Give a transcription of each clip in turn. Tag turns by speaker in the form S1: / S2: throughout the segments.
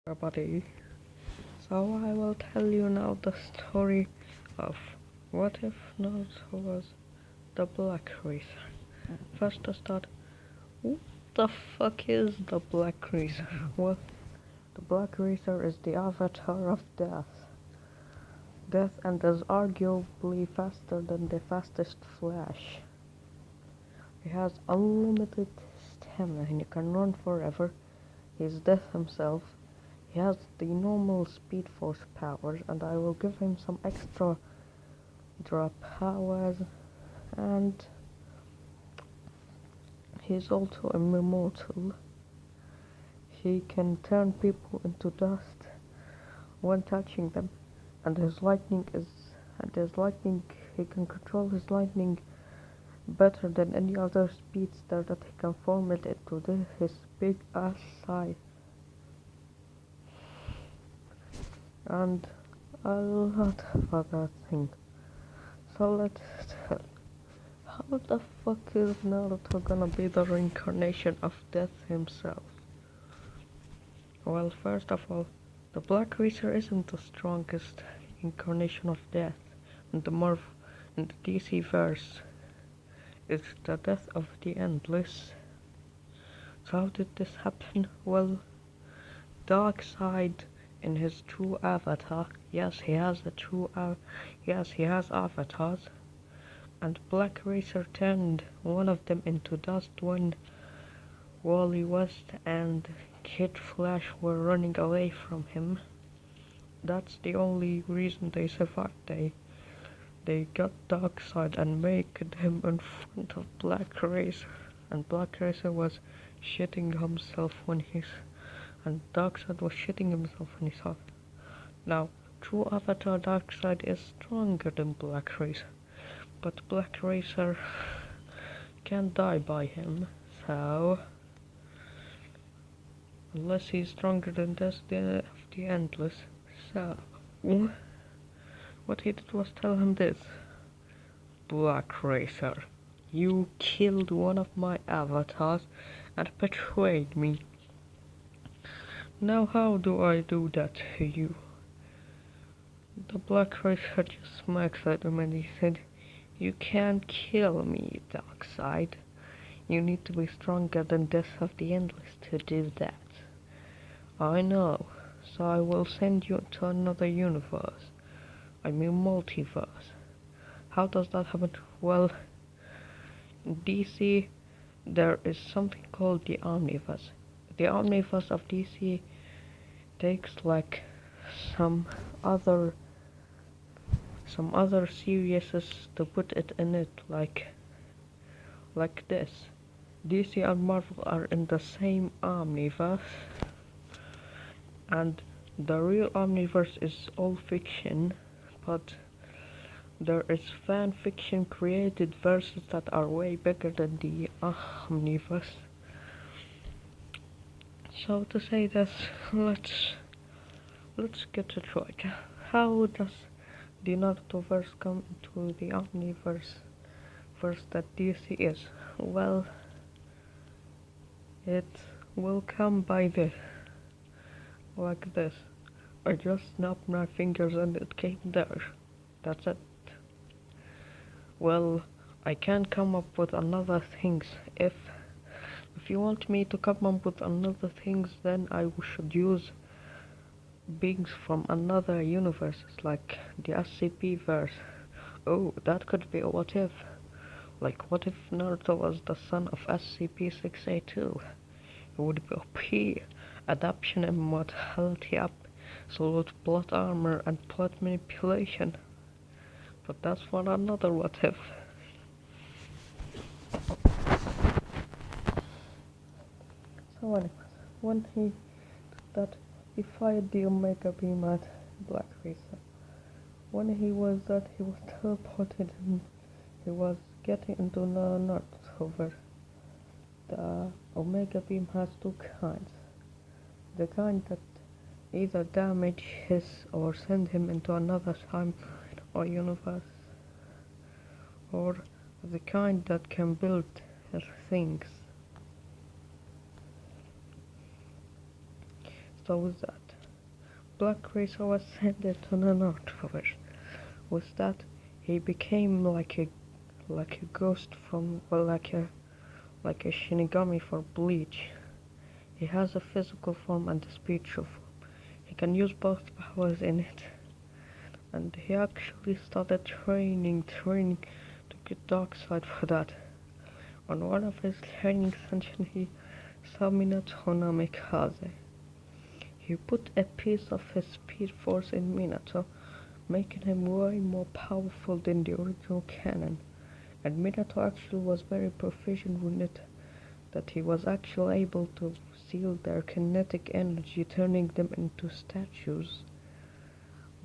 S1: Everybody. So I will tell you now the story of what if Naruto was the Black Racer. First to start, what the fuck is the Black Racer? Well, the Black Racer is the avatar of death. Death and is arguably faster than the fastest Flash. He has unlimited stamina and he can run forever. He's death himself. He has the normal Speed Force powers, and I will give him some extra drop powers, and he's also immortal. He can turn people into dust when touching them, and he can control his lightning better than any other speedster that he can form it into his big ass scythe. And a lot of other things. So let's tell. How the fuck is Naruto gonna be the reincarnation of Death himself? Well, first of all, the Black Racer isn't the strongest incarnation of Death in the DC verse. It's the death of the Endless. So how did this happen? Well, Darkseid in his true avatar. Yes, he has avatars. And Black Racer turned one of them into dust when Wally West and Kid Flash were running away from him. That's the only reason they survived. They got Darkseid and made him in front of Black Racer. And Black Racer was shitting himself and Darkseid was shitting himself when he saw it. Now, true Avatar Darkseid is stronger than Black Racer, but Black Racer can't die by him, so unless he's stronger than the Endless. So what he did was tell him this: Black Racer, you killed one of my avatars and betrayed me. Now how do I do that to you? The Black Racer just smacks at him and he said, you can't kill me, Darkseid. You need to be stronger than Death of the Endless to do that. I know, so I will send you to another universe. I mean multiverse. How does that happen? Well, in DC, there is something called the Omniverse. The Omniverse of DC takes like some other series to put it in it, like this. DC and Marvel are in the same Omniverse, and the real Omniverse is all fiction, but there is fan fiction created verses that are way bigger than the Omniverse. So to say this, let's get it right. How does the Narutoverse come into the Omniverse that DC is? Well, it will come by this, like this. I just snapped my fingers and it came there. That's it. Well, I can't come up with another things. If you want me to come up with another things, then I should use beings from another universes, like the SCP verse. Oh, that could be a what if. Like, what if Naruto was the son of SCP-682? It would be OP, adaptation immortality up, absolute plot armor and plot manipulation. But that's for another what if. So anyways, when he did that, he fired the Omega Beam at Black Racer. When he was teleported and he was getting into Narutoverse. The Omega Beam has two kinds. The kind that either damage his or send him into another timeline or universe, or the kind that can build things. So with that, Black Racer was sent to the Naruto was that he became like a ghost from like a Shinigami for Bleach. He has a physical form and a spiritual form. He can use both powers in it. And he actually started training to get dark side for that. On one of his training sessions he saw Minato Namikaze. He put a piece of his speed force in Minato, making him way more powerful than the original canon. And Minato actually was very proficient with it, that he was actually able to seal their kinetic energy, turning them into statues.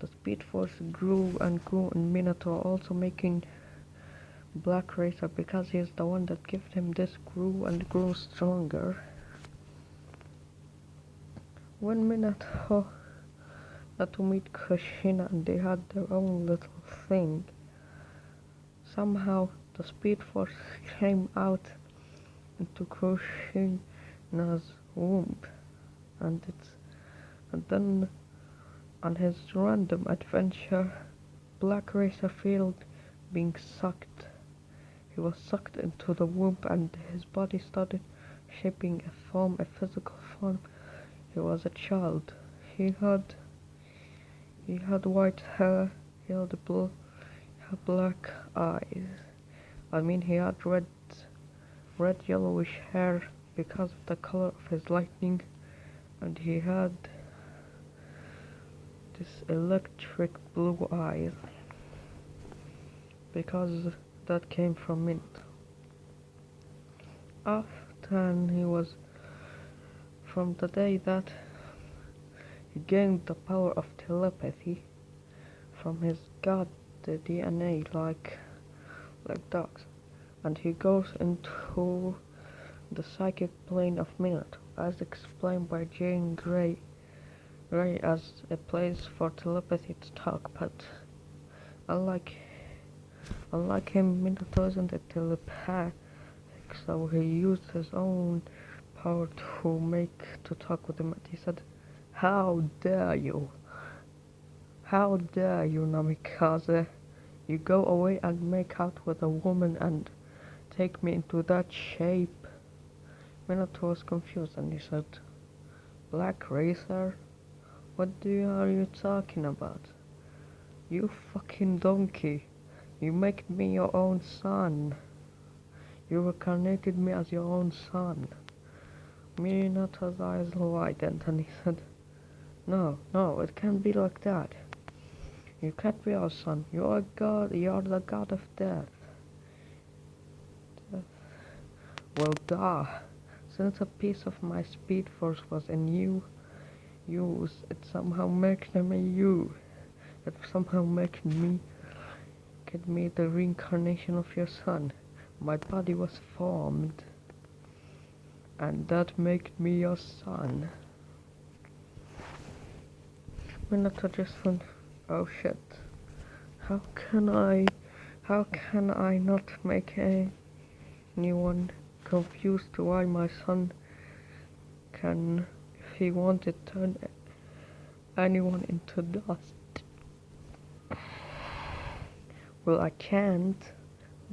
S1: The speed force grew and grew in Minato, also making Black Racer, because he is the one that gave him this, grew and grew stronger. When Minato got to meet Kushina and they had their own little thing, somehow the speed force came out into Kushina's womb, and then on his random adventure, Black Racer failed being sucked. He was sucked into the womb and his body started shaping a physical form. He was a child. He had white hair, he had black eyes. I mean, he had red yellowish hair because of the color of his lightning, and he had this electric blue eyes because that came from Mint. Often he was from the day that he gained the power of telepathy from his god, the DNA, like dogs, and he goes into the psychic plane of Minato, as explained by Jane Grey as a place for telepathy to talk. But unlike him, Minato isn't a telepathic, so he used his own power to talk with him, and he said, "How dare you? How dare you, Namikaze? You go away and make out with a woman and take me into that shape." Minato was confused and he said, "Black Racer? What are you talking about? You fucking donkey. You make me your own son. You reincarnated me as your own son." Minato's eyes widened and he said, No, it can't be like that. You can't be our son. You are God. You are the god of death. Well, duh. Since a piece of my speed force was in use, it somehow makes me you. It somehow makes me the reincarnation of your son. My body was formed, and that made me your son. Minato just went, oh shit. How can I not make anyone confused why my son can, if he wanted, turn anyone into dust? Well, I can't.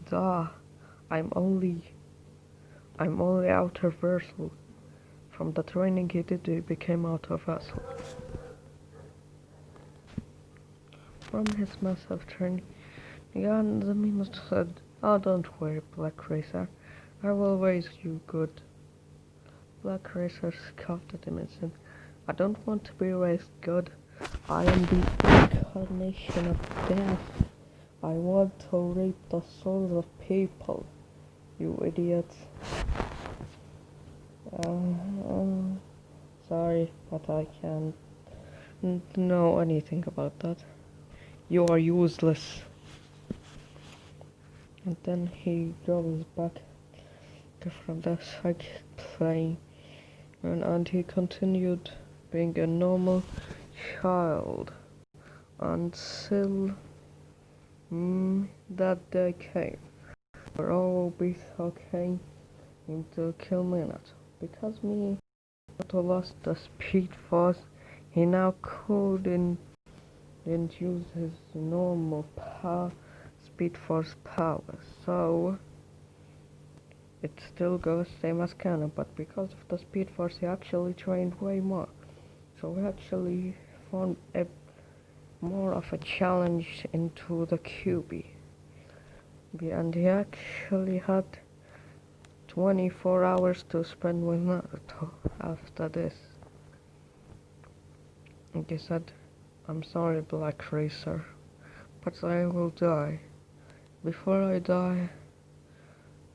S1: Duh. I'm only outer vessel. From the training he did, he became outer vessel. From his massive training, and the Minato said, "Oh, don't worry, Black Racer. I will raise you good." Black Racer scoffed at him and said, "I don't want to be raised good. I am the incarnation of death. I want to rape the souls of people, you idiots." Sorry, but I can't know anything about that. You are useless. And then he goes back from the psychic plane, and he continued being a normal child until that day came, where all Obito came to kill Minato. Because Minato lost the speed force, He now didn't use his normal Speed Force power, so it still goes same as canon, but because of the Speed Force he actually trained way more. So he actually found a more of a challenge into the QB. And he actually had 24 hours to spend with Naruto after this. And he said, "I'm sorry, Black Racer, but I will die. Before I die,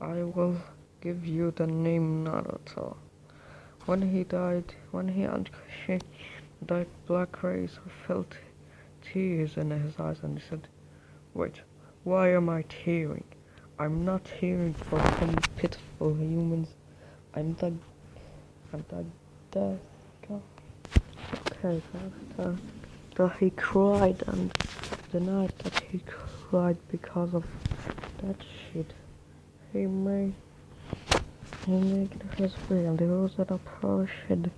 S1: I will give you the name Naruto." When he unconsciously died, Black Racer felt tears in his eyes and he said, "Wait, why am I tearing? I'm not tearing for some pitiful humans. I'm the death god." Okay, after he cried, and the night that he cried because of that shit, he made his way, and he was at a approached,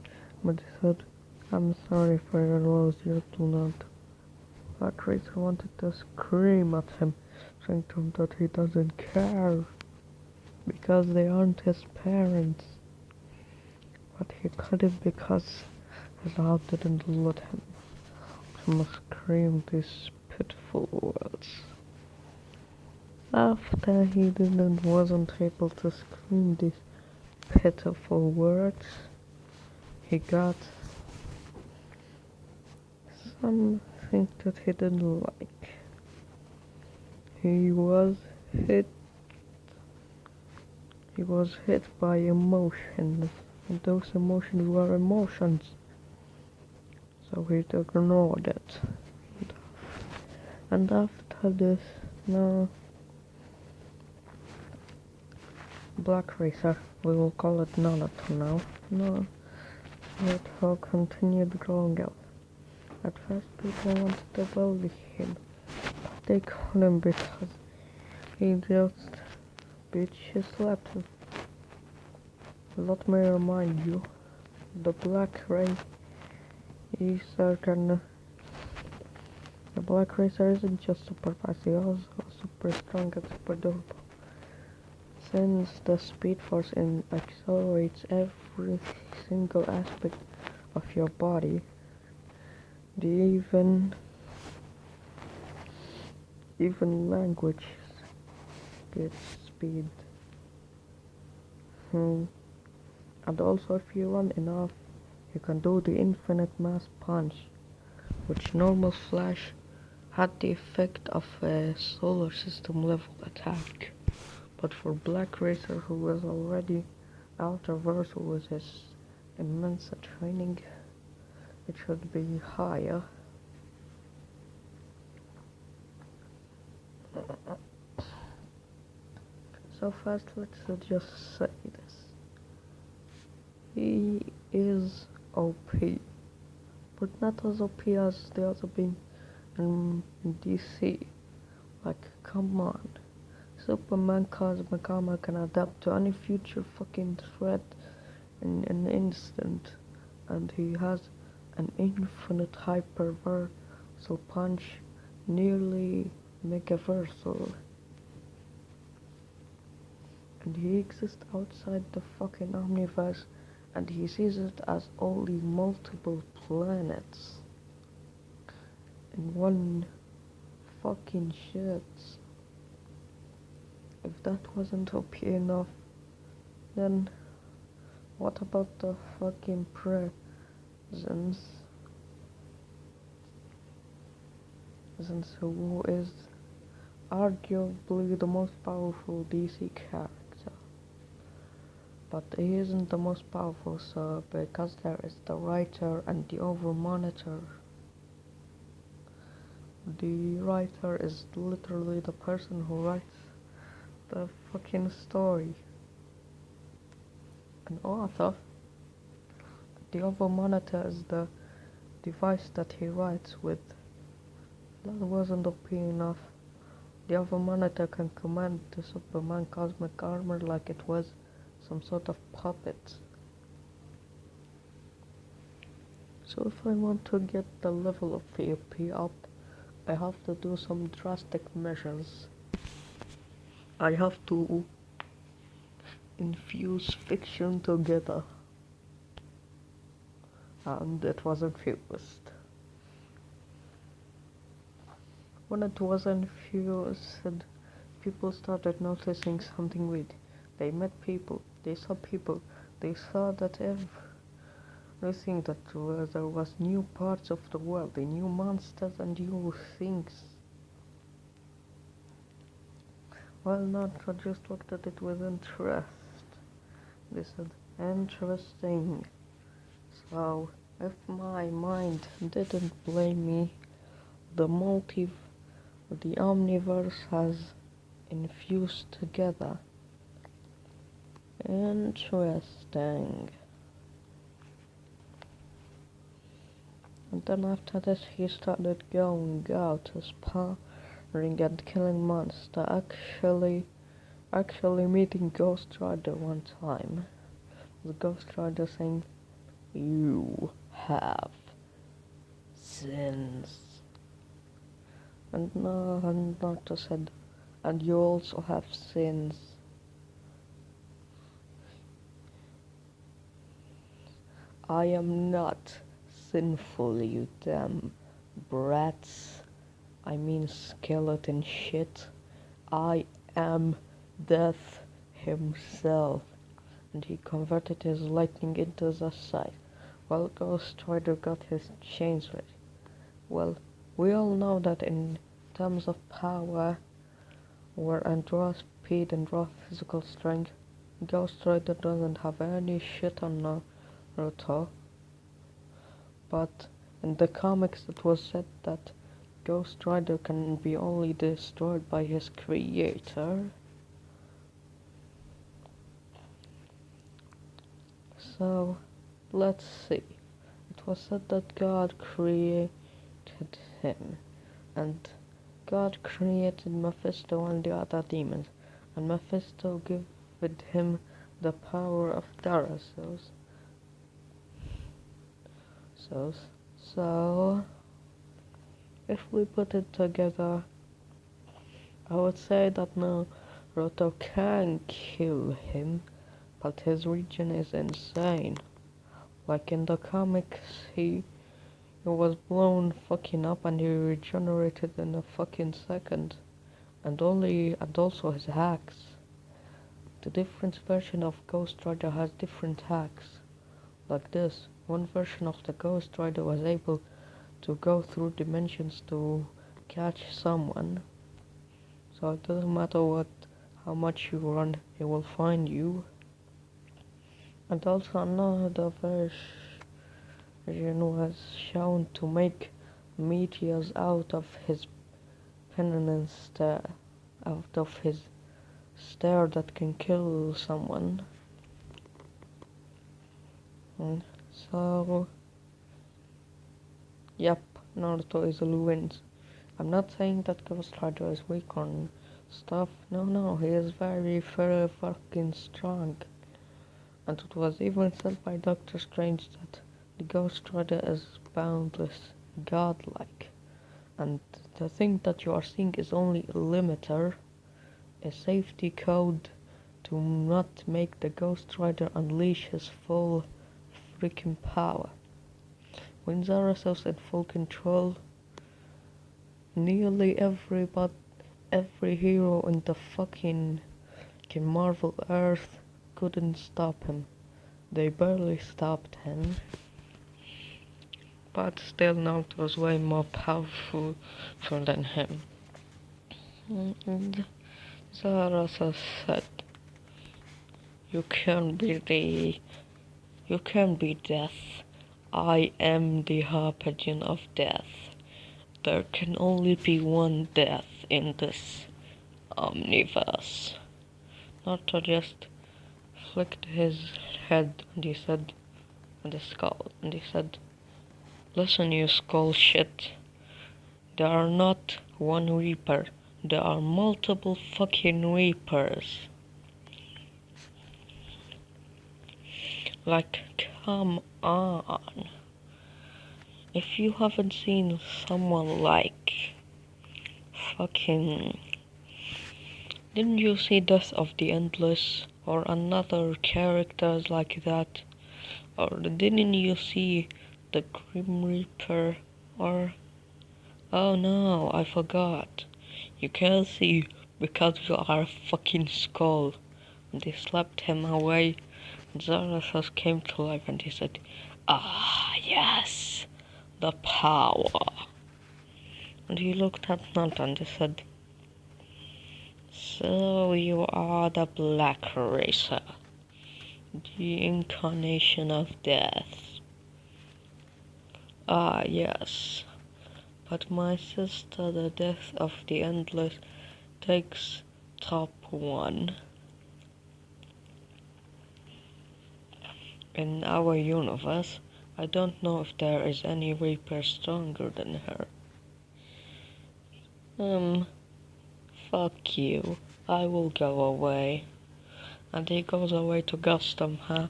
S1: but he said, "I'm sorry for your loss, you do not." Black Racer wanted to scream at him, saying to him that he doesn't care, because they aren't his parents. But he couldn't because his heart didn't let him. He must scream these pitiful words. After he wasn't able to scream these pitiful words, he got something that he didn't like. He was hit by emotions, and those emotions were emotions, so he ignored it. And after this, now Black Racer, we will call it Naruto now. Naruto continued growing up. At first people wanted to bully him, but they couldn't because he just slapped him. Let me remind you, the Black Racer isn't just super fast, he's also super strong and super durable. Since the Speed Force accelerates every single aspect of your body, even language gets speed. And also, if you run enough, you can do the infinite mass punch, which normal Flash had the effect of a solar system level attack. But for Black Racer, who was already ultra-versatile with his immense training, it should be higher. So first, let's just say this. He is OP, but not as OP as the other being in DC. Like, come on. Superman Cosmic Armor can adapt to any future fucking threat in an instant, and he has an infinite hyperversal punch, nearly megaversal. And he exists outside the fucking omniverse, and he sees it as only multiple planets in one fucking shit. If that wasn't OP enough, then what about the fucking presence? Who is arguably the most powerful DC character. But he isn't the most powerful, so because there is the writer and the over-monitor. The writer is literally the person who writes the fucking story. An author. The over-monitor is the device that he writes with. That wasn't OP enough. The over-monitor can command the Superman Cosmic Armor like it was some sort of puppet. So if I want to get the level of PvP up, I have to do some drastic measures. I have to infuse fiction together, and it was infused. When it was infused, people started noticing something weird. They met people, they saw people, they saw that everything that there was new parts of the world, the new monsters and new things. Well, Naruto just looked at it with interest. They said, interesting. So, if my mind didn't blame me, the omniverse has infused together. Interesting. And then after this he started going out, exploring and killing monsters, actually meeting Ghost Rider one time. The Ghost Rider saying, "You have sins." And Naruto said, "And you also have sins." "I am not sinful, you damn brats. I mean skeleton shit. I am death himself." And he converted his lightning into the scythe, while Ghost Rider got his chains ready. Well, we all know that in terms of power, and raw speed and raw physical strength, Ghost Rider doesn't have any shit on Naruto. But in the comics it was said that Ghost Rider can be only destroyed by his creator. So, let's see. It was said that God created him, and God created Mephisto and the other demons, and Mephisto gave him the power of Darasos. So, if we put it together, I would say that Naruto can kill him, but his region is insane. Like in the comics, he was blown fucking up and he regenerated in a fucking second. And also his hacks. The different version of Ghost Rider has different hacks. Like this, one version of the Ghost Rider was able to go through dimensions to catch someone. So it doesn't matter how much you run, he will find you. And also another version was shown to make meteors out of his penance stare, out of his stare that can kill someone. And so, yep, Naruto easily wins. I'm not saying that Ghost Rider is weak on stuff. No, he is very fucking strong. And it was even said by Doctor Strange that the Ghost Rider is boundless, godlike. And the thing that you are seeing is only a limiter, a safety code to not make the Ghost Rider unleash his full freaking power. When Zarathos in full control, nearly every hero in the fucking Marvel Earth couldn't stop him. They barely stopped him. But still Naruto was way more powerful than him. And Zarathos said, You can't be death. I am the harbinger of death. There can only be one death in this omniverse." Naruto just flicked his head and he said, and his skull, and he said, "Listen, you skull shit. There are not one Reaper. There are multiple fucking Reapers. Like, come on." If you haven't seen someone like fucking... Didn't you see Death of the Endless or another characters like that? Or didn't you see the Grim Reaper or... Oh no, I forgot. You can't see because you are a fucking skull. And they slapped him away. And Zarathos came to life and he said, "Ah, yes, the power." And he looked at Nant and he said, "So you are the Black Racer, the incarnation of death." "Ah, yes. But my sister, the Death of the Endless, takes top one. In our universe, I don't know if there is any Reaper stronger than her." Fuck you. I will go away." And he goes away to custom her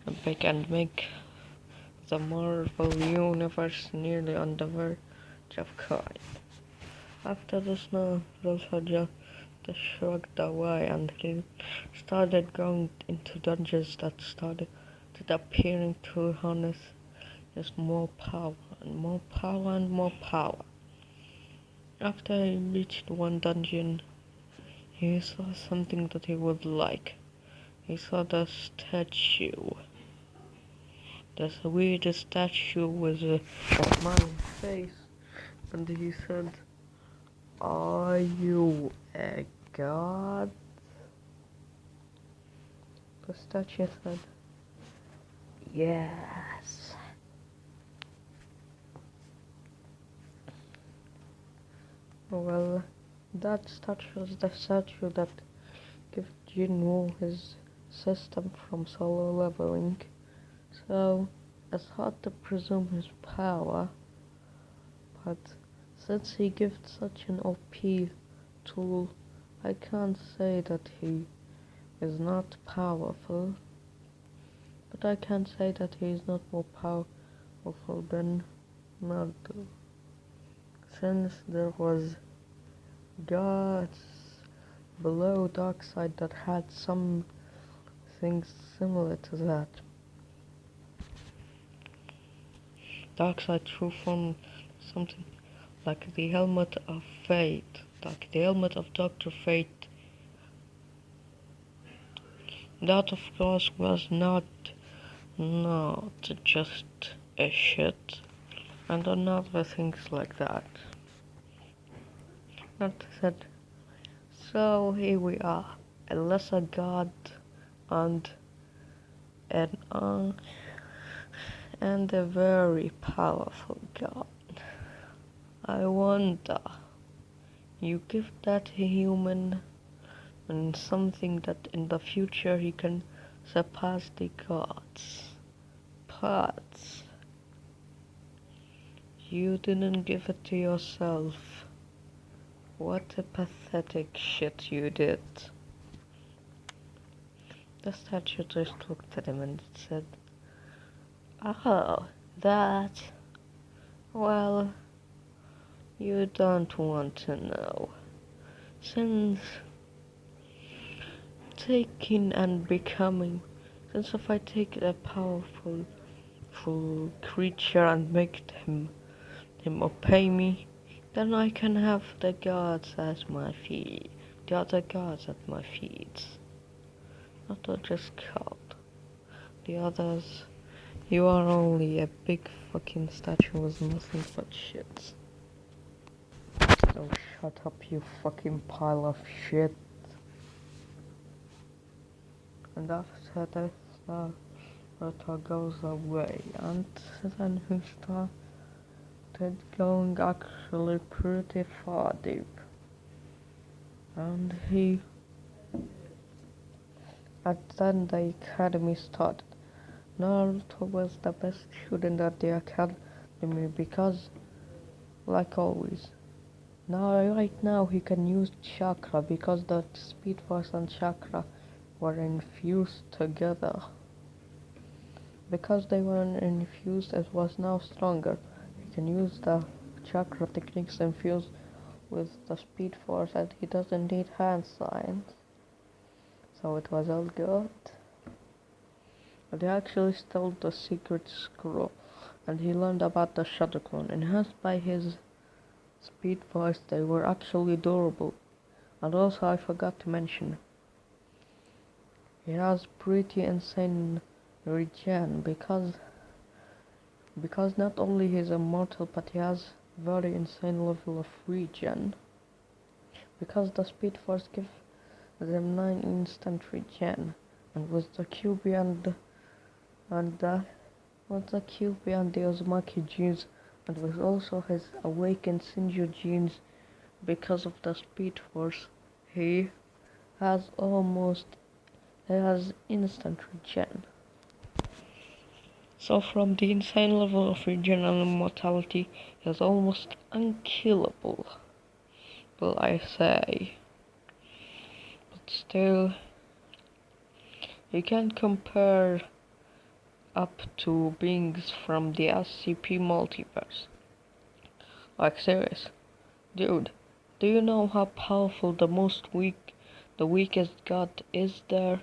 S1: and pick and make the Marvel universe nearly on the verge of crime. After this, now Rosa just shrugged away and he started going into dungeons that started appearing to harness his more power and more power and more power. After he reached one dungeon, he saw something that he would like. He saw the statue. This weird statue with a smiling face, and he said, "Are you a god?" The statue said, "Yes." Well, that statue is the statue that gave Jinwoo his system from solo leveling, so it's hard to presume his power, but since he gives such an OP tool, I can't say that he is not powerful, but I can say that he is not more powerful than Naruto, since there was gods below Darkseid that had some things similar to that. Darkseid true form something like the helmet of fate, like the helmet of Dr. Fate. That of course was not just a shit, and another things like that. That said, so here we are, a lesser god and an and a very powerful god. I wonder, you give that human and something that in the future he can surpass the gods, but you didn't give it to yourself. What a pathetic shit you did. The statue just looked at him and said, "Oh, that? Well, you don't want to know. Since taking and becoming, since if I take a powerful creature and make him obey me, then I can have the gods as my feet, the other gods at my feet. Not just God. The others, you are only a big fucking statue with nothing but shit. So shut up, you fucking pile of shit." And after this, Naruto goes away, and then he started going actually pretty far deep. And then the academy started. Naruto was the best student at the academy because, like always, right now he can use chakra because the speed force and chakra were infused together. Because they were infused, it was now stronger. He can use the chakra techniques infused with the speed force, and he doesn't need hand signs. So it was all good. But he actually stole the secret scroll, and he learned about the Shadow Clone. Enhanced by his speed force, they were actually durable. And also I forgot to mention, he has pretty insane regen because not only he's immortal, but he has very insane level of regen. Because the speed force gives them 9 instant regen, and with the QB and the Uzumaki genes, and with also his awakened Senju genes, because of the speed force, he has instant regen. So from the insane level of regen and immortality, he is almost unkillable, will I say. But still, you can compare up to beings from the SCP multiverse. Like serious. Dude, do you know how powerful the weakest god is there?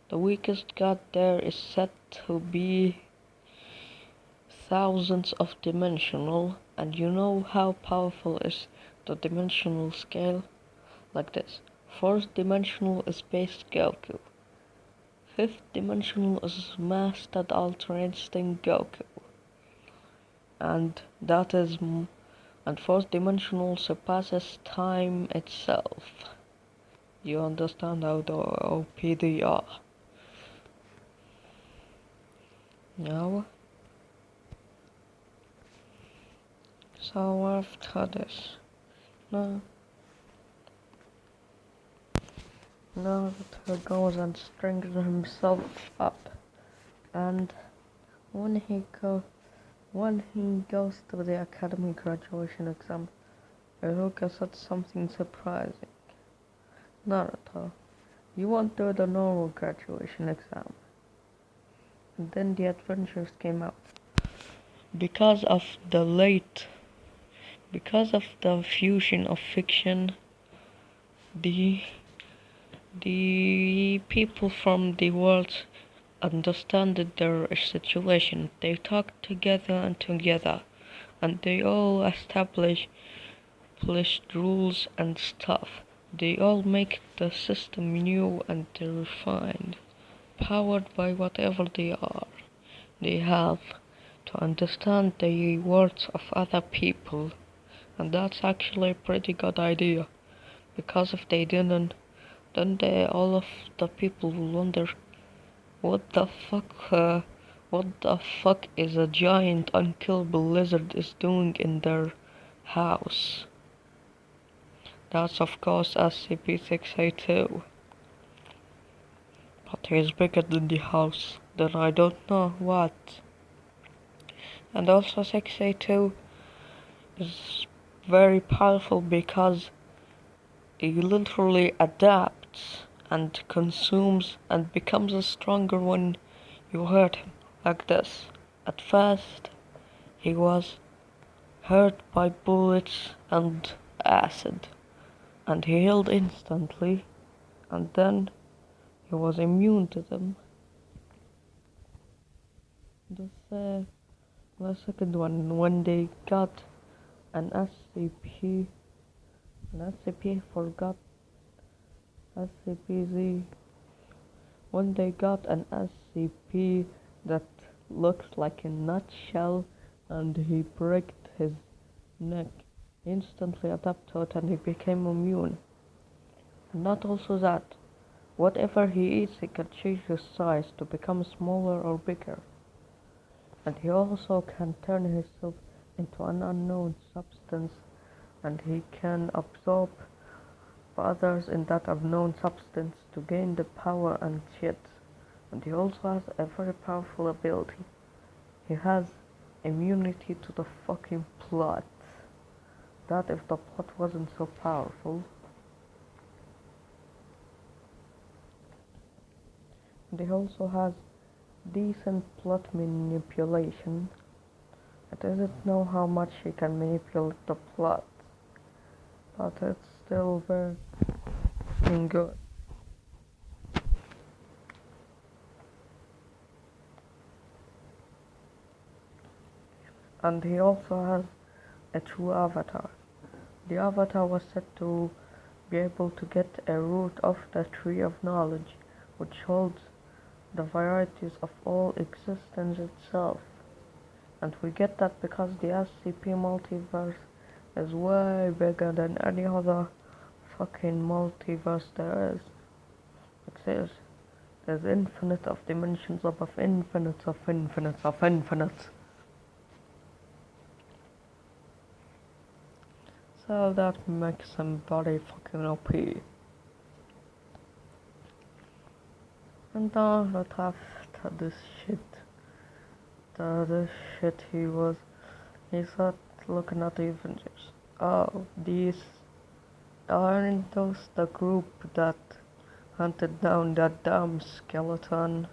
S1: The weakest god there is said to be thousands of dimensional, and you know how powerful is the dimensional scale? Like this. Fourth dimensional is base Goku. Fifth dimensional is mastered Ultra Instinct Goku. And fourth dimensional surpasses time itself. You understand how the OP they are. Now, so after this, Naruto goes and strengthens himself up, and when he goes to the academy graduation exam, Iruka said something surprising. Naruto, you won't do the normal graduation exam. And then the adventures came out. Because of the fusion of fiction, the people from the world understood their situation. They talked together, and they all established rules and stuff. They all make the system new and refined, powered by whatever they have, to understand the words of other people. And that's actually a pretty good idea, because if they didn't, then all of the people will wonder what the fuck is a giant unkillable lizard is doing in their house. That's of course SCP-682. But he's bigger than the house, then I don't know what. And also 682 is very powerful because he literally adapts and consumes and becomes stronger when you hurt him. Like this. At first, he was hurt by bullets and acid, and he healed instantly, and then he was immune to them. The second one, when they got an forgot SCP-Z, when they got an SCP that looked like a nutshell, and he pricked his neck, instantly adapted to it, and he became immune. And not also that, whatever he eats, he can change his size to become smaller or bigger. And he also can turn himself into an unknown substance, and he can absorb others in that unknown substance to gain the power and shit. And he also has a very powerful ability. He has immunity to the fucking plot. That if the plot wasn't so powerful. And he also has decent plot manipulation. I didn't know how much he can manipulate the plot, but it's still very good. And he also has a true avatar. The avatar was said to be able to get a root of the tree of knowledge, which holds the varieties of all existence itself. And we get that because the SCP multiverse is way bigger than any other fucking multiverse there is. There's infinite of dimensions above infinites of infinites of infinites. So that makes somebody fucking OP. And then right after this shit, he started looking at the Avengers. Oh, these aren't those the group that hunted down that damn skeleton?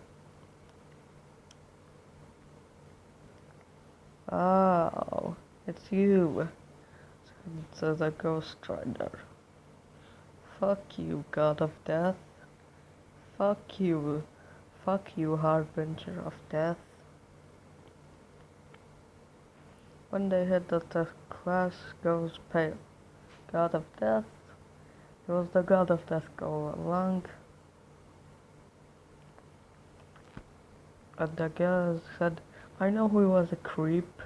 S1: Oh, it's you, says the Ghost Rider. Fuck you, God of Death. Fuck you, Harbinger of Death. When they hit that, the class goes pale. God of Death? He was the God of Death all along. And the guy said, I know he was a creep.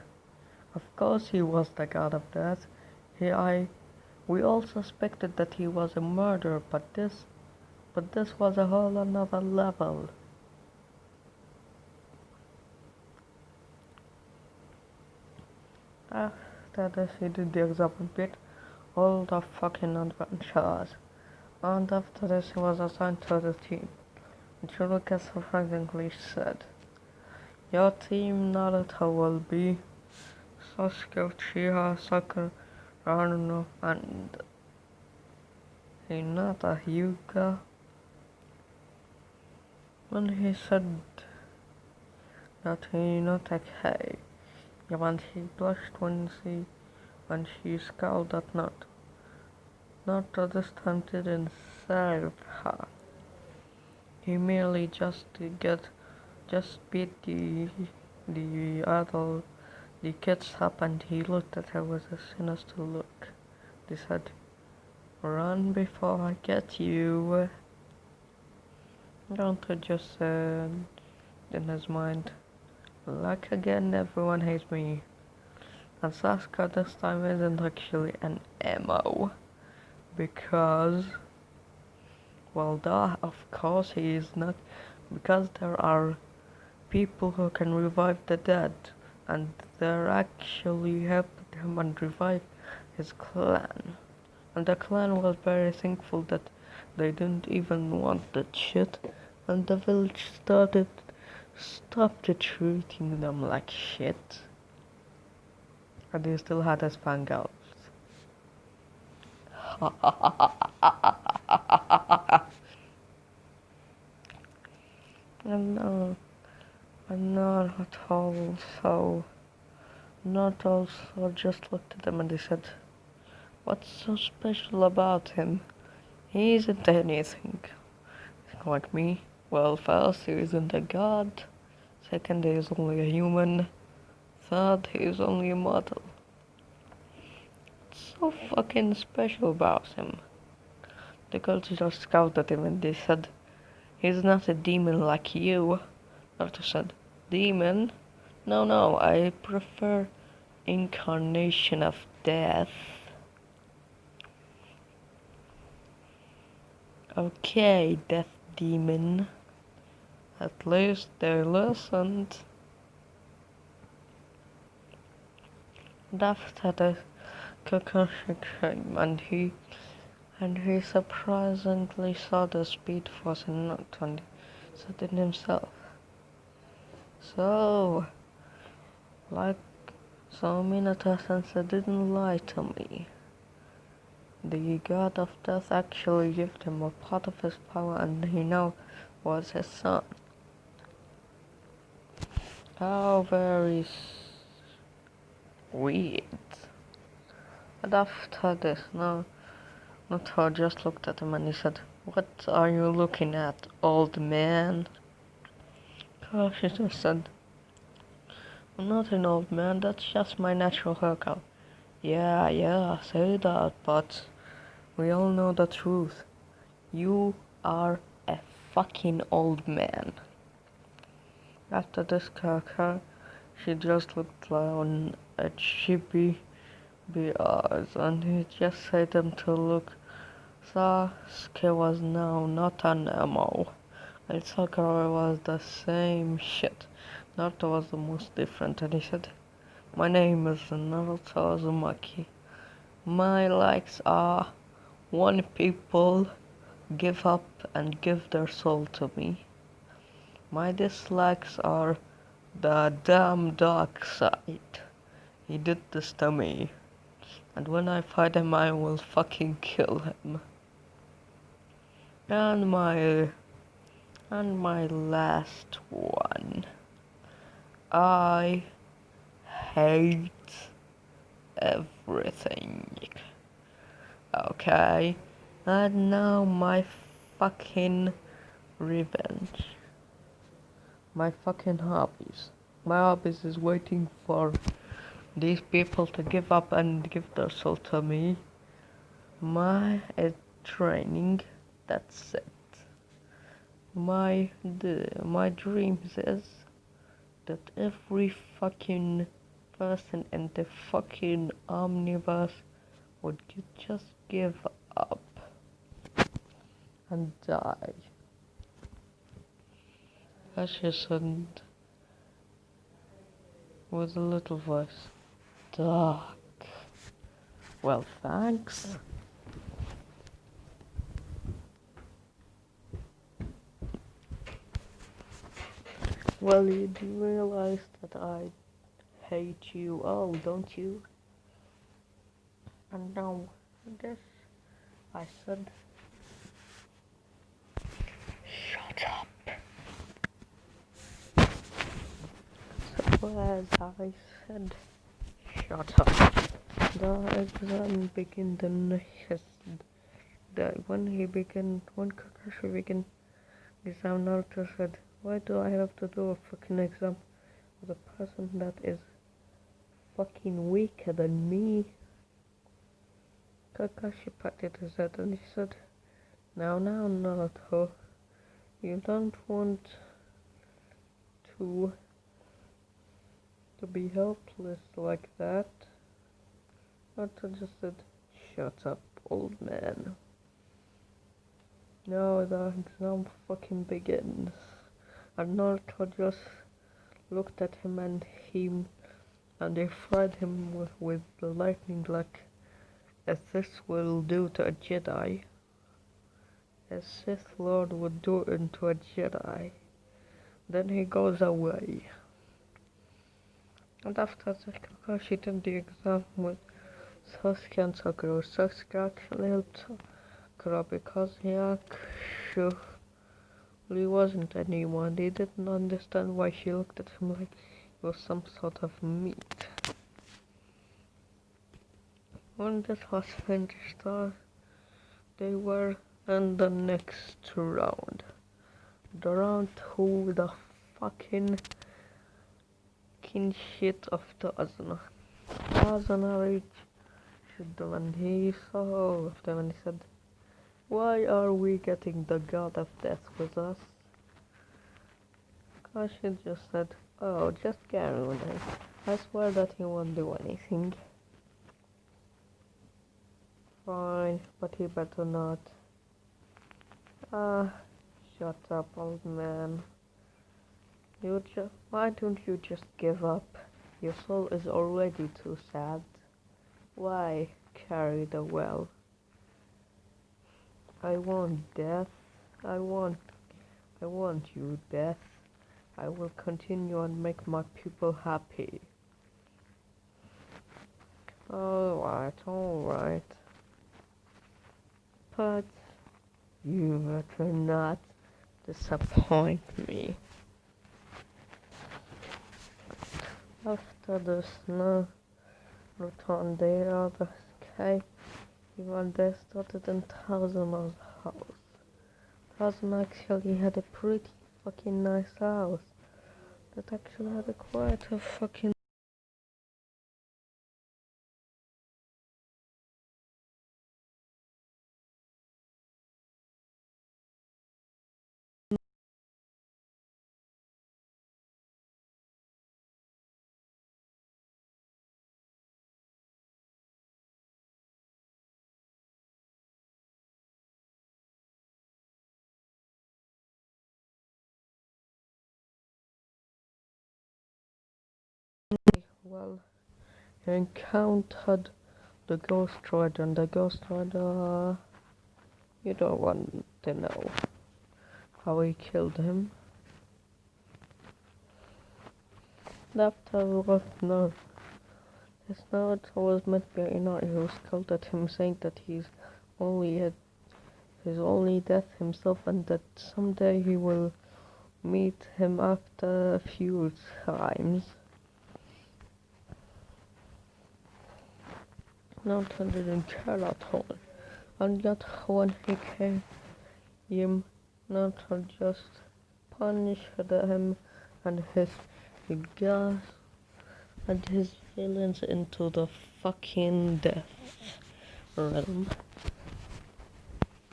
S1: Of course he was the God of Death. We all suspected that he was a murderer, but this was a whole another level. After this, he did the example bit, all the fucking adventures. And after this, he was assigned to the team. And Lucas surprisingly said, your team Naruto will be Sasuke, Uchiha, Sakura, Naruto, and Hinata Hyuga. When he said that Hinata hey, and he blushed when she scowled at Naruto. Naruto this time didn't save her. He merely just beat the kids up, and he looked at her with a sinister look. He said, run before I get you. Naruto just said in his mind, like again, everyone hates me. And Sasuke this time isn't actually an emo. Because, well, duh, of course he is not. Because there are people who can revive the dead. And they're actually helping him and revive his clan. And the clan was very thankful that they didn't even want that shit. And the village stopped treating them like shit. And he still had his fangirls. And not also just looked at them and they said, what's so special about him? He isn't anything like me. Well, first, he isn't a god. Second, he is only a human. Third, he is only a mortal. What's so fucking special about him? The girls just scowled at him and they said, he's not a demon like you. Naruto said, demon? No, I prefer incarnation of death. Okay, death demon. At least they listened. And after the Kakashi came and he surprisingly saw the speed force in Naruto and said in himself, So Minato-sensei didn't lie to me. The god of death actually gave him a part of his power and he now was his son. How very Weird. And after this, Naruto just looked at him and he said, "What are you looking at, old man?" Kakashi just said, "I'm not an old man, that's just my natural haircut." Yeah, say that, but we all know the truth. You are a fucking old man. After this, she just looked down at Chibi eyes and he just said them to look. Sasuke was now not an emo, and Sakura was the same shit. Naruto was the most different, and he said, "My name is Naruto Uzumaki. My likes are when people give up and give their soul to me. My dislikes are the damn dark side. He did this to me, and when I fight him I will fucking kill him. And my last one. I hate everything. Okay? And now my fucking revenge. My fucking hobbies. My hobbies is waiting for these people to give up and give their soul to me. My training, that's it. My dreams is that every fucking person in the fucking omniverse would just give up and die. As she said with a little voice, "Dark. Well, thanks." Well, you do realize that I hate you all, don't you? And now, this, I said, shut up. So as I said, shut up. The exam began the next day. When Kakashi began exam, Naruto said, "Why do I have to do a fucking exam with a person that is fucking weaker than me?" Kakashi patted his head and he said, Now, Naruto, you don't want to be helpless like that." Naruto just said, "Shut up, old man. Now the exam fucking begins." And Naruto just looked at him and they fried him with the lightning like a Sith will do to a Jedi. A Sith Lord would do into a Jedi. Then he goes away. And after that, Kakashi did the exam with Sasuke and Sakura. Sasuke actually helped Sakura because he actually wasn't anyone. They didn't understand why she looked at him like he was some sort of meat. When this was finished, they were in the next round. The round 2, the fucking king shit of Tazna. Tazna reached them and he saw all of them and he said, "Why are we getting the god of death with us?" Kashi just said, "Oh, just carry on. I swear that he won't do anything." "Fine, but he better not." Shut up, old man. Why don't you just give up? Your soul is already too sad. Why carry the well? I want death. I want you, death. I will continue and make my people happy. Alright. But you better not disappoint me. After this, Return the other sky. Even they started in Thousand's house. Thousand actually had a pretty fucking nice house. That actually had a quite a fucking well he encountered the Ghost Rider, and the Ghost Rider, you don't want to know how he killed him. After what? No, his Naruto was meant to be not. He was called at him, saying that he's only death himself, and that someday he will meet him after a few times. Naruto didn't care at all, and yet when he came him, Naruto just punished him and his gas and his villains into the fucking death realm.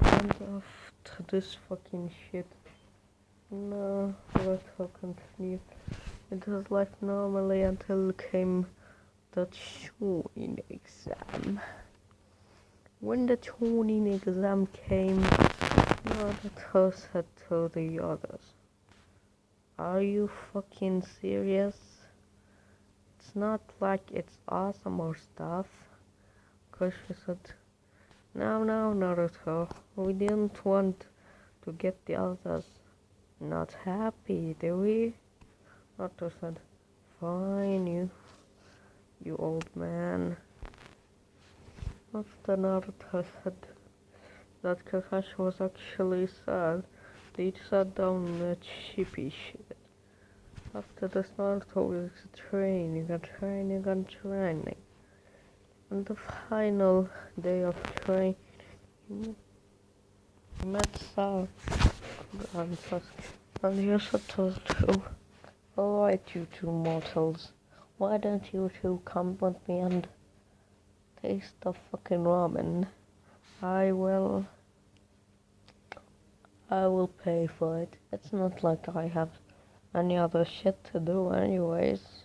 S1: And after this fucking shit, no, Naruto continued. It was like normally until came the tuning exam. When the tuning exam came, Naruto said to the others, "Are you fucking serious? It's not like it's awesome or stuff." Cause she said, "No, Naruto, we didn't want to get the others not happy, do we?" Naruto said, "Fine, you old man." After Naruto said that Kakashi was actually sad, they sat down in a chippy shit. After this, Naruto was training. On the final day of training, he met Sakura and Sasuke, and he said to the two, "Alright, you two mortals, why don't you two come with me and taste the fucking ramen? I will pay for it. It's not like I have any other shit to do anyways."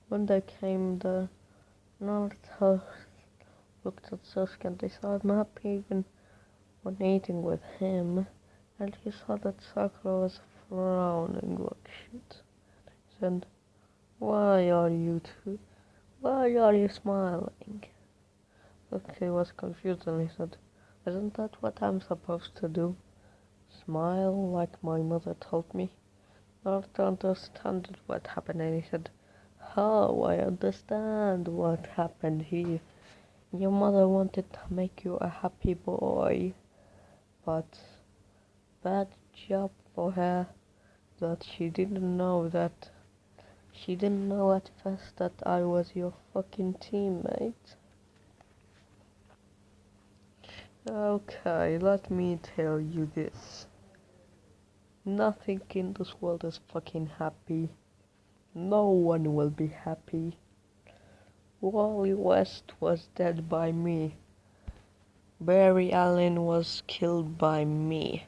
S1: When they came, the Naruto looked at Sasuke and they saw him happy even when eating with him, and he saw that Sakura was frowning like shit. He said, Why are you smiling?" Sasuke was confused and he said, "Isn't that what I'm supposed to do? Smile like my mother told me?" Naruto understood what happened and he said, "Oh, I understand what happened here. Your mother wanted to make you a happy boy, but bad job for her that she didn't know at first that I was your fucking teammate." Okay, let me tell you this. Nothing in this world is fucking happy. No one will be happy. Wally West was dead by me. Barry Allen was killed by me.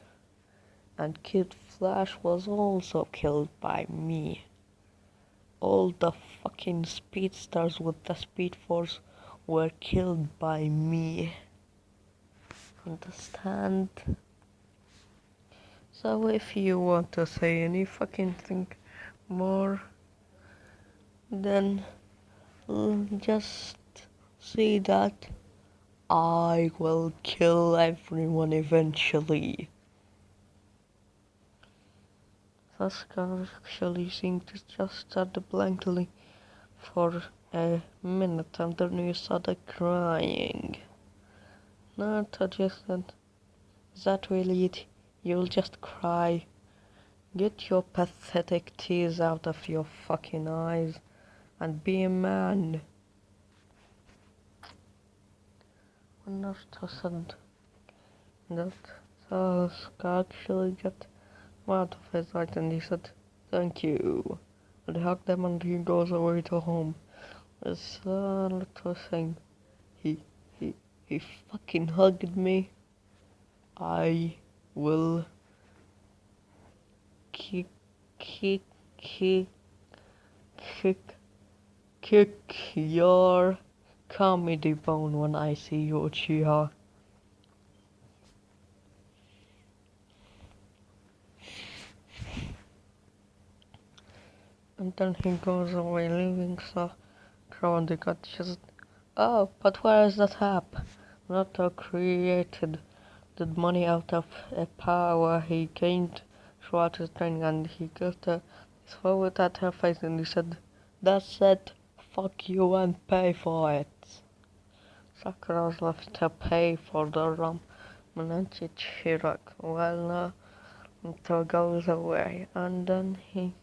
S1: And Kid Flash was also killed by me. All the fucking speedsters with the Speed Force were killed by me. Understand? So if you want to say any fucking thing more, then just see that I will kill everyone eventually. Sasuke actually seemed to just start blankly for a minute and then he started crying. Naruto just said, "Is that really it? You'll just cry? Get your pathetic tears out of your fucking eyes. and be a man. When Naruto said that, Sasuke actually got out of his light and he said, "Thank you." And he hugged them and he goes away to home. It's Naruto saying, he, he, he fucking hugged me. I will kick, kick, kick, kick, kick your comedy bone when I see you, Uchiha. And then he goes away, leaving Sakura and the god. She said, "Oh, but where is that app? Naruto created the money out of a power he gained throughout his training, and he got throw it at her face and he said, "That's it, fuck you and pay for it." Sakura was left to pay for the ramen and Chichirak while Naruto goes away, and then he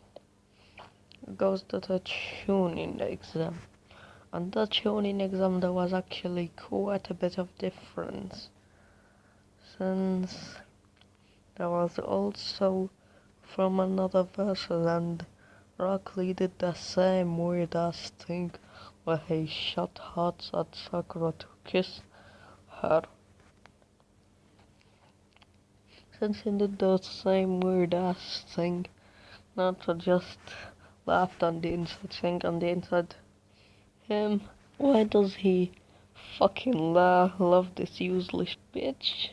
S1: goes to the tuning exam. And the tuning exam there was actually quite a bit of difference, since there was also from another version, and Rock Lee did the same weird ass thing where he shot hearts at Sakura to kiss her. Since he did the same weird ass thing, Naruto just laughed on the inside, saying on the inside, why does he fucking love this useless bitch?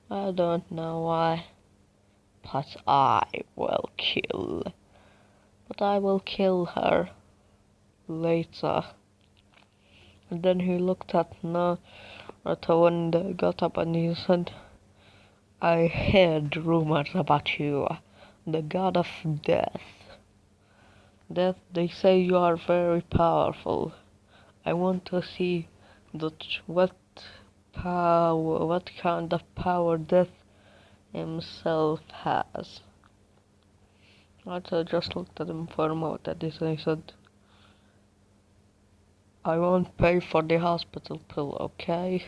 S1: I don't know why, but I will kill her later. And then he looked at Naruto and got up and he said, "I heard rumors about you, the god of death. They say you are very powerful. I want to see what kind of power Death himself has." Naruto just looked at him for a moment and he said, "I won't pay for the hospital pill, okay?"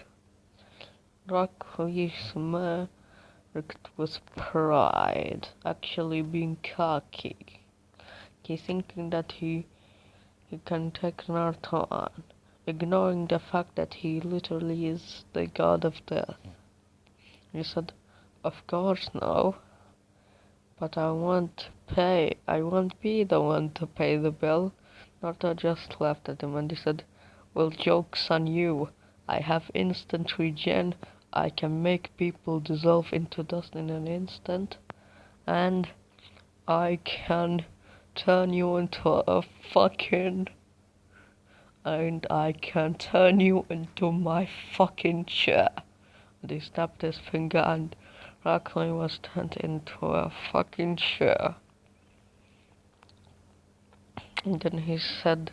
S1: Rock Lee smirked with pride, actually being cocky. He's thinking that he can take Naruto on, ignoring the fact that he literally is the god of death. He said, "Of course no, but I won't be the one to pay the bill." Naruto just laughed at him and he said, "Well, joke's on you. I have instant regen. I can make people dissolve into dust in an instant, and I can turn you into a fucking... and I can turn you into my fucking chair." And he snapped his finger and Rock Lee was turned into a fucking chair. And then he said,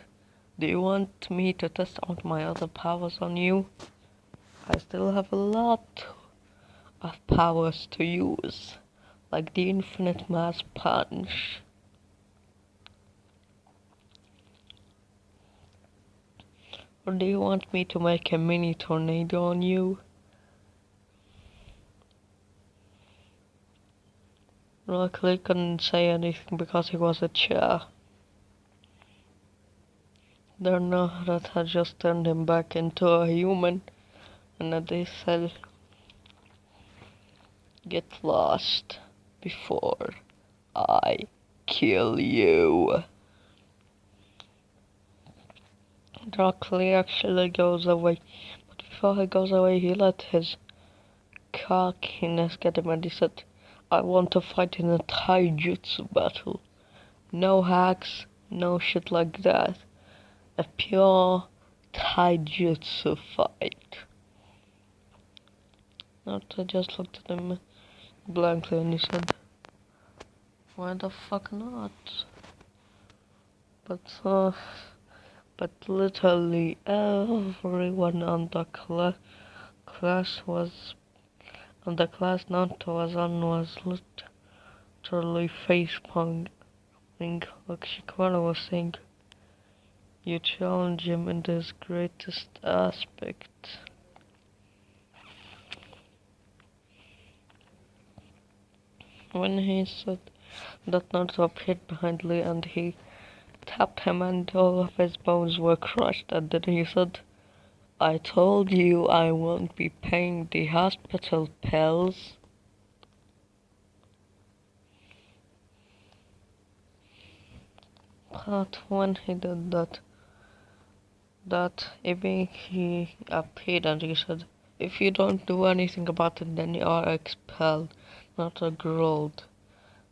S1: "Do you want me to test out my other powers on you? I still have a lot of powers to use, like the infinite mass punch." "Or do you want me to make a mini tornado on you?" Rock Lee couldn't say anything because he was a chair. Then that had just turned him back into a human, and they said, "Get lost before I kill you." Rock Lee actually goes away, but before he goes away, he let his cockiness get him and he said, "I want to fight in a taijutsu battle. No hacks, no shit like that. A pure taijutsu fight." Naruto just looked at him blankly and he said, "Why the fuck not?" But literally everyone on the class Naruto was on was literally face palming, like Shikamaru was saying, You challenge him in his greatest aspect. When he said that Naruto appeared behind Lee and he tapped him and all of his bones were crushed, and then he said, I told you I won't be paying the hospital pills. But when he did that evening he appeared and he said, if you don't do anything about it, then you are expelled, not a grilled.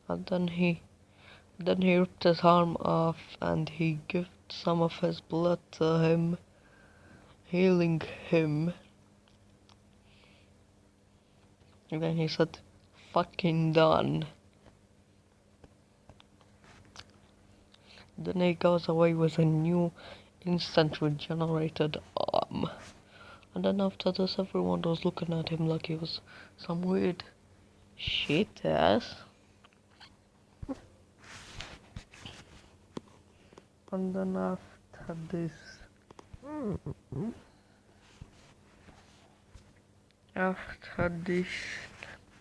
S1: And then he ripped his arm off and he gave some of his blood to him, healing him. And then he said, fucking done. Then he goes away with a new instant regenerated arm. And then after this everyone was looking at him like he was some weird shit ass. And then after this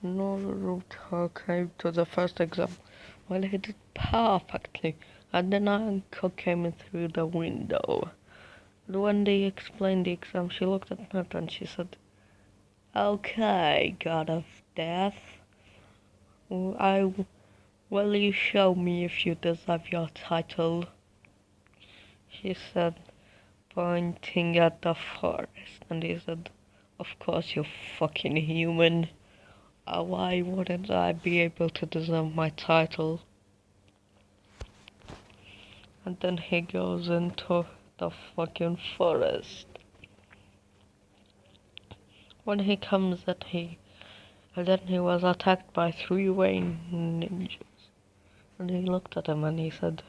S1: Naruto came to the first exam. Well, he did perfectly, and then Anko came in through the window. And when they explained the exam, she looked at Naruto and she said, okay, God of Death, will you show me if you deserve your title? She said, pointing at the forest, and he said, of course, you fucking human. Why wouldn't I be able to deserve my title? And then he goes into the fucking forest. When he comes and then he was attacked by 3 rain ninjas. And he looked at him and he said,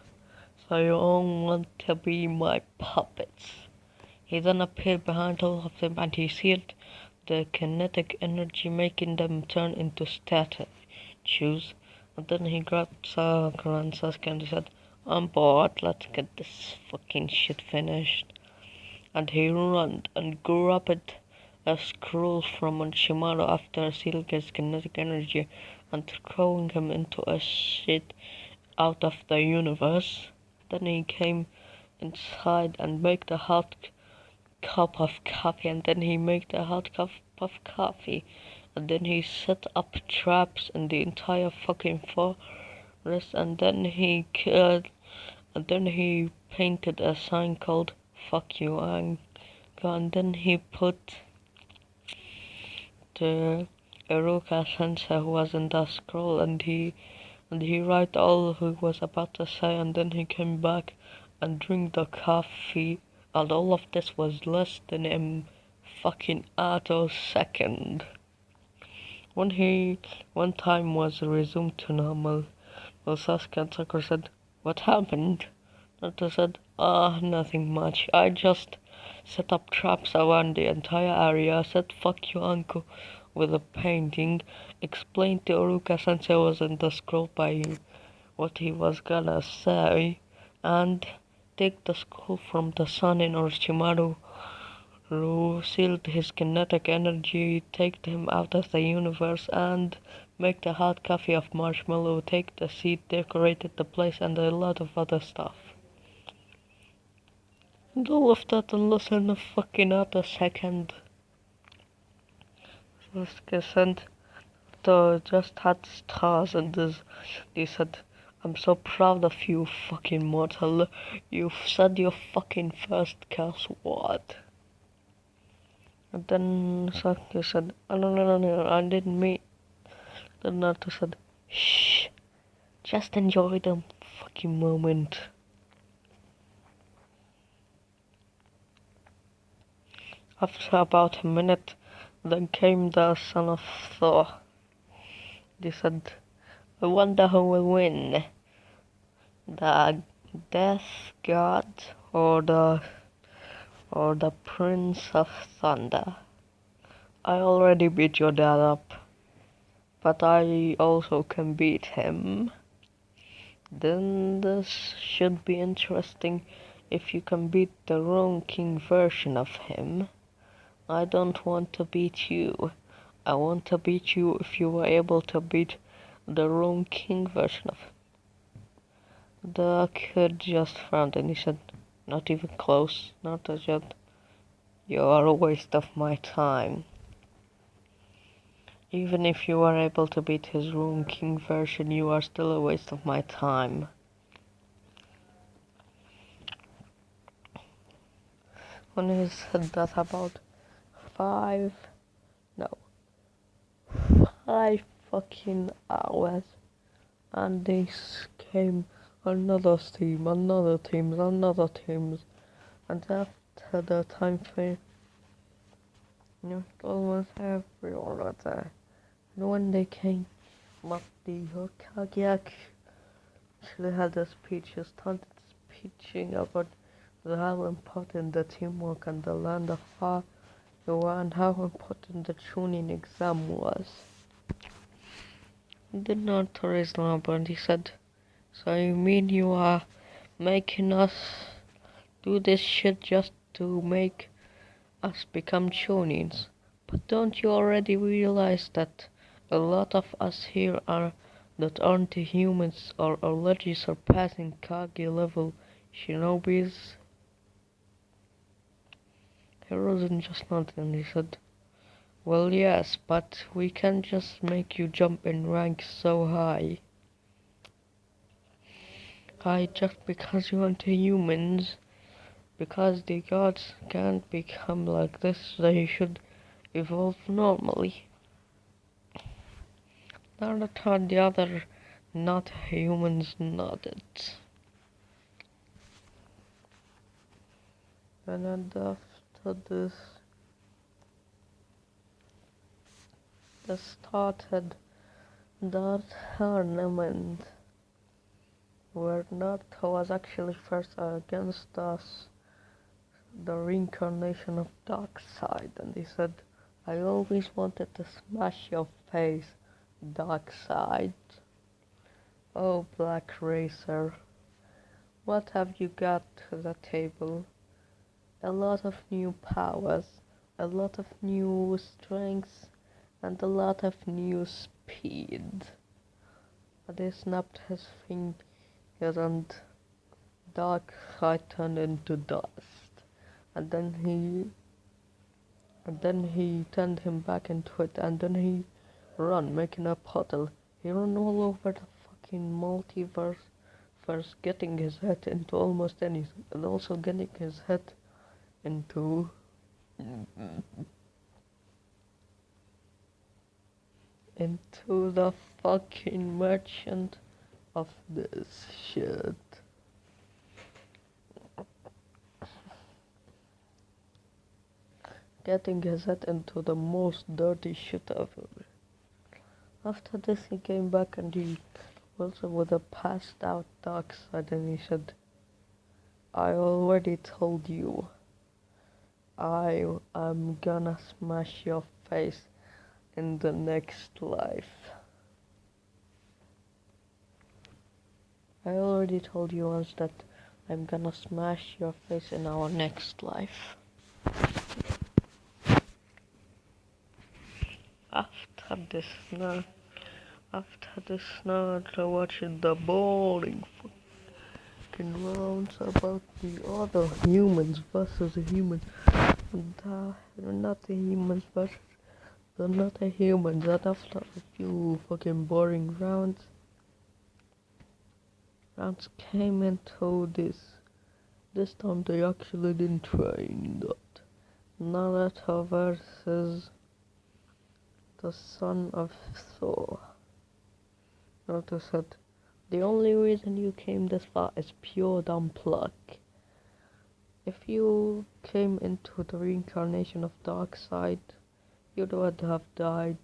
S1: so you all want to be my puppets? He then appeared behind all of them and he sealed the kinetic energy, making them turn into statues. And then he grabbed Sakura and Sasuke and he said, I'm bored, let's get this fucking shit finished. And he ran and grabbed a scroll from Orochimaru after sealing his kinetic energy and throwing him into a shit out of the universe. Then he came inside and made a hot cup of coffee, and then he made a hot cup of coffee, and then he set up traps in the entire fucking forest, and then he painted a sign called "Fuck you," and then he put the Iruka sensei who was in the scroll, and he wrote all he was about to say, and then he came back and drank the coffee, and all of this was less than a fucking attosecond. When time was resumed to normal, Sasuke and Sakura said, what happened? Naruto said, nothing much. I just set up traps around the entire area, said fuck you uncle with a painting, explained to Iruka sensei was in the scroll by what he was gonna say, and take the scroll from the sun in Orochimaru, who sealed his kinetic energy, take him out of the universe, and make the hot coffee of marshmallow, take the seed, decorated the place, and a lot of other stuff. And all of that in less than a fucking attosecond. Sasuke said, just had stars, and they said, I'm so proud of you, fucking mortal. You've said your fucking first curse word. And then Sasuke said, oh, no, I didn't mean. Then Naruto said, shh, just enjoy the fucking moment. After about a minute, then came the son of Thor. They said, I wonder who will win, the Death God or the Prince of Thunder. I already beat your dad up, but I also can beat him. Then this should be interesting if you can beat the wrong king version of him. I don't want to beat you. I want to beat you if you were able to beat the wrong king version of him. The kid just frowned and he said, not even close, not as yet. You are a waste of my time. Even if you are able to beat his wrong king version, you are still a waste of my time. When he said that about 5 fucking hours, and this came another team, another teams, and after the time frame, almost everyone was there. And when they came up, the Hokage actually had a speech. He started speaking about how important the teamwork and the land of fire were, and how important the tuning exam was. He did not raise an eyebrow, and he said, so you mean you are making us do this shit just to make us become shonins? But don't you already realize that a lot of us here that aren't humans are already surpassing Kage level shinobis? Hirozen just nodded and he said, well yes, but we can't just make you jump in rank so high. Just because you aren't humans, because the gods can't become like this, they should evolve normally. Naruto and the other not humans nodded. And then after this, they started the tournament where Naruto was actually first against us, the reincarnation of Darkseid, and he said, I always wanted to smash your face, Darkseid. Oh, Black Racer, what have you got to the table? A lot of new powers, a lot of new strengths, and a lot of new speed. And he snapped his fingers and Darkseid turned into dust. And then he turned him back into it, and then he ran, making a puddle. He ran all over the fucking multiverse, first getting his head into almost anything, and also getting his head into the fucking merchant of this shit. Getting his head into the most dirty shit ever. After this he came back and he also with a passed out Darkseid and he said, I already told you, I am gonna smash your face in the next life. I already told you once that I'm gonna smash your face in our next life. After this, Naruto watching the boring fucking rounds about the other humans versus the humans. And not the humans versus the not the humans. And after a few fucking boring rounds came into this. This time they actually didn't train that. Naruto versus the son of Thor. Naruto said, the only reason you came this far is pure dumb luck. If you came into the reincarnation of Darkseid, you would have died.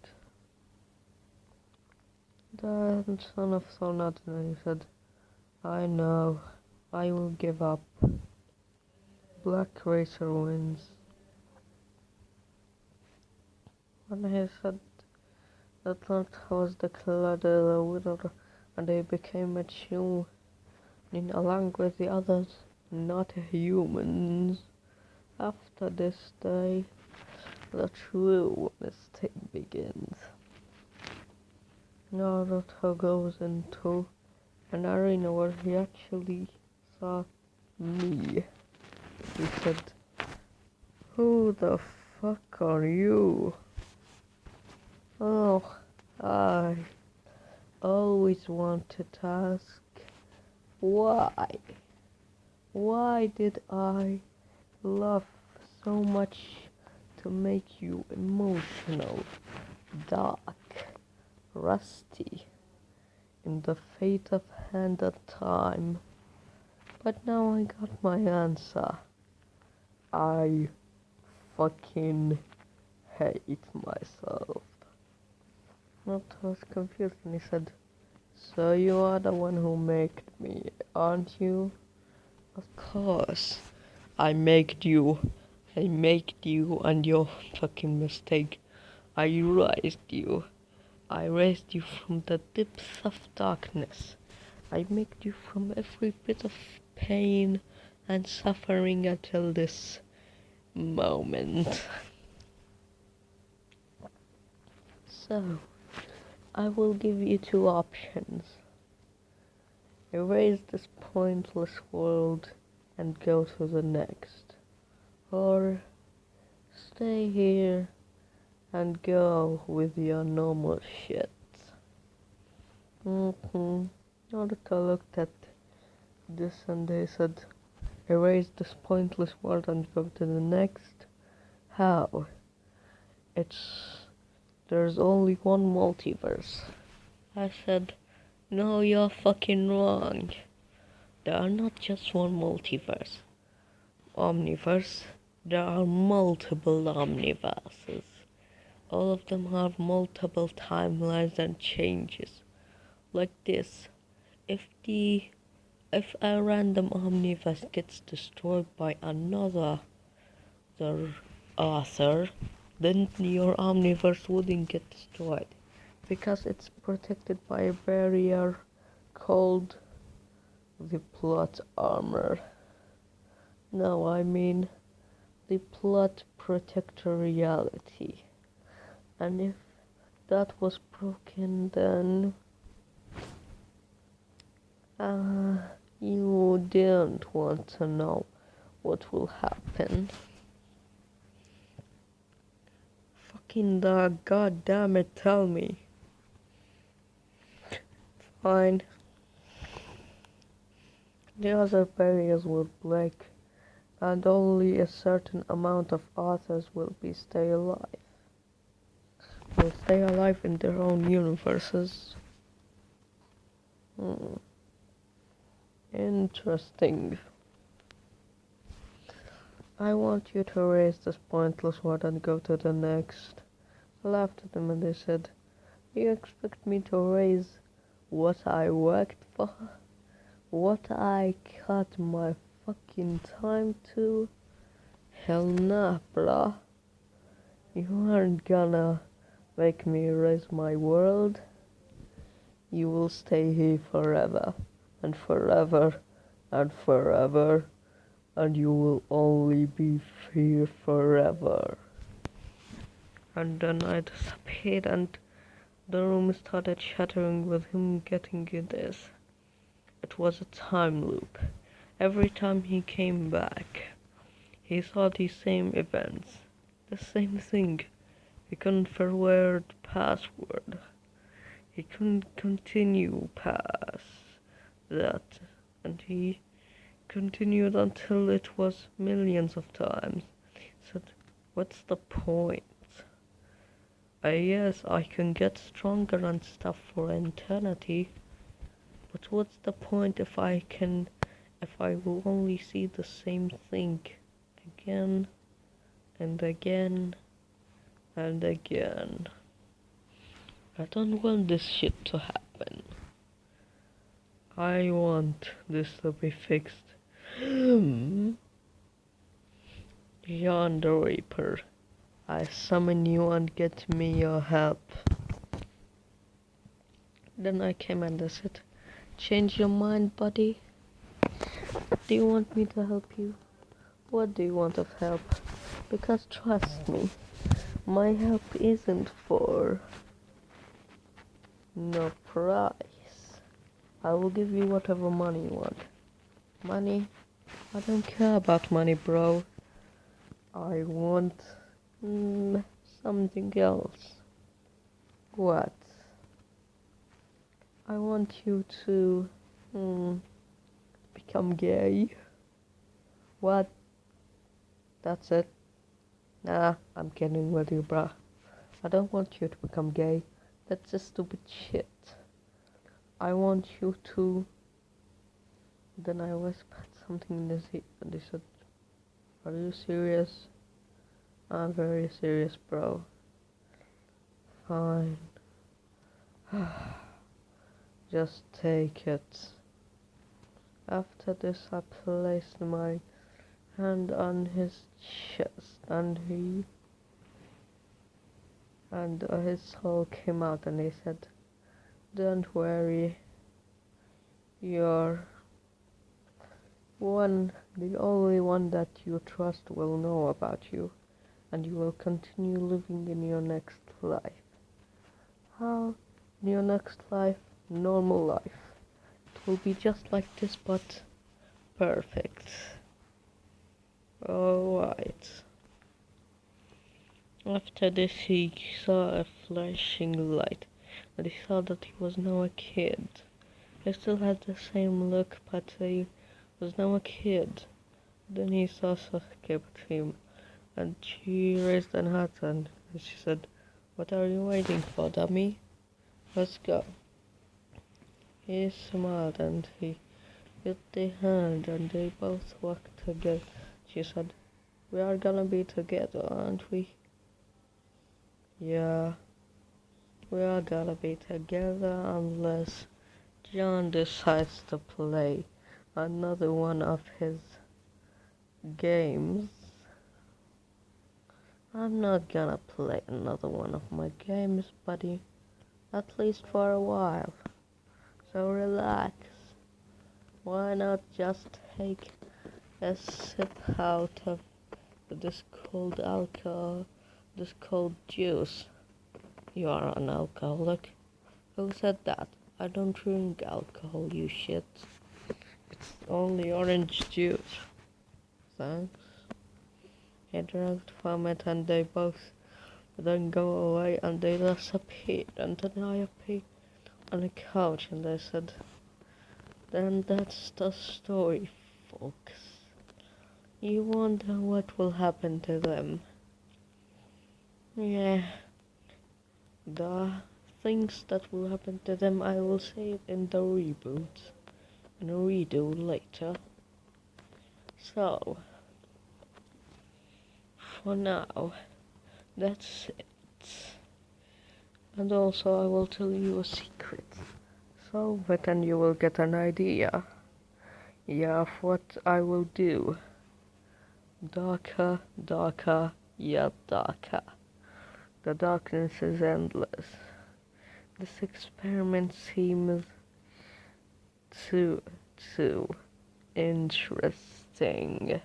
S1: The son of Thor nodded and he said, I know, I will give up. Black Racer wins. When he said that Naruto was declared the winner and they became a tuning along with the others, not humans. After this day, the true mistake begins. Naruto goes into an arena where he actually saw me. He said, "Who the fuck are you?" Oh, I always wanted to ask, why? Why did I love so much to make you emotional, dark, rusty, in the fate of hand and time? But now I got my answer. I fucking hate myself. Not was confused and he said, "So you are the one who made me, aren't you?" "Of course. I made you. I made you and your fucking mistake. I raised you. I raised you from the depths of darkness. I made you from every bit of pain and suffering until this moment. So, I will give you two options. Erase this pointless world and go to the next. Or stay here and go with your normal shit." Naruto looked at this and they said, "Erase this pointless world and go to the next? How? There's only one multiverse." I said, "No, you're fucking wrong. There are not just one multiverse. Omniverse. There are multiple omniverses. All of them have multiple timelines and changes. Like this. If a random omniverse gets destroyed by another author, then your omniverse wouldn't get destroyed. Because it's protected by a barrier called the plot armor. No, I mean the plot protector reality. And if that was broken, then you didn't want to know what will happen." Fucking dog, god damn it, tell me. Fine. The other barriers will break, and only a certain amount of authors will stay alive. Will stay alive in their own universes. Interesting. I want you to erase this pointless word and go to the next. I laughed at them and they said, "You expect me to erase what I worked for? What I cut my fucking time to? Hell nah, bruh. You aren't gonna make me erase my world. You will stay here forever, and forever, and forever, and you will only be here forever." And then I disappeared and the room started shattering with him getting this. It was a time loop. Every time he came back, he saw the same events, the same thing. He couldn't forward password. He couldn't continue past that, and he continued until it was millions of times. He said, "What's the point? Yes, I can get stronger and stuff for eternity, but what's the point if I will only see the same thing again and again and again? I don't want this shit to happen. I want this to be fixed." "John the Reaper, I summon you and get me your help." Then I came and I said, "Change your mind, buddy?" Do you want me to help you? What do you want of help? Because trust me, my help isn't for no price. I will give you whatever money you want. Money? I don't care about money, bro. I want something else. What? I want you to become gay. What? That's it? Nah, I'm kidding with you, bruh. I don't want you to become gay. That's just stupid shit. I want you to... Then I whispered something in his ear and he said, are you serious? I'm very serious, bro. Fine. Just take it. After this, I placed my hand on his chest and his soul came out and he said, don't worry, you're the only one that you trust will know about you, and you will continue living in your next life. How? In your next life? Normal life. It will be just like this, but perfect. Alright. After this, he saw a flashing light, and he saw that he was now a kid. He still had the same look, but he was now a kid. Then he saw Sasuke with him, and she raised an hat and she said, what are you waiting for, dummy? Let's go. He smiled and he hit the hand and they both walked together. She said, we are gonna be together, aren't we? Yeah, we are gonna be together unless John decides to play another one of his games. I'm not gonna play another one of my games, buddy. At least for a while. So relax. Why not just take a sip out of this cold alcohol, this cold juice? You are an alcoholic. Who said that? I don't drink alcohol, you shit. It's only orange juice. Thanks. He drank from it and they both then go away and they disappeared, and then I appeared on the couch and I said, then that's the story, folks. You wonder what will happen to them. Yeah, the things that will happen to them I will say it in the reboot and redo later. So, for now, that's it. And also I will tell you a secret. Solve it and you will get an idea. Yeah, of what I will do. Darker, darker, yet darker. The darkness is endless. This experiment seems too interesting.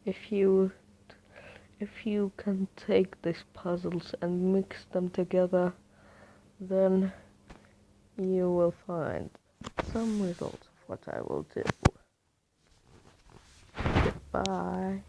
S1: If you can take these puzzles and mix them together, then you will find some results of what I will do. Goodbye.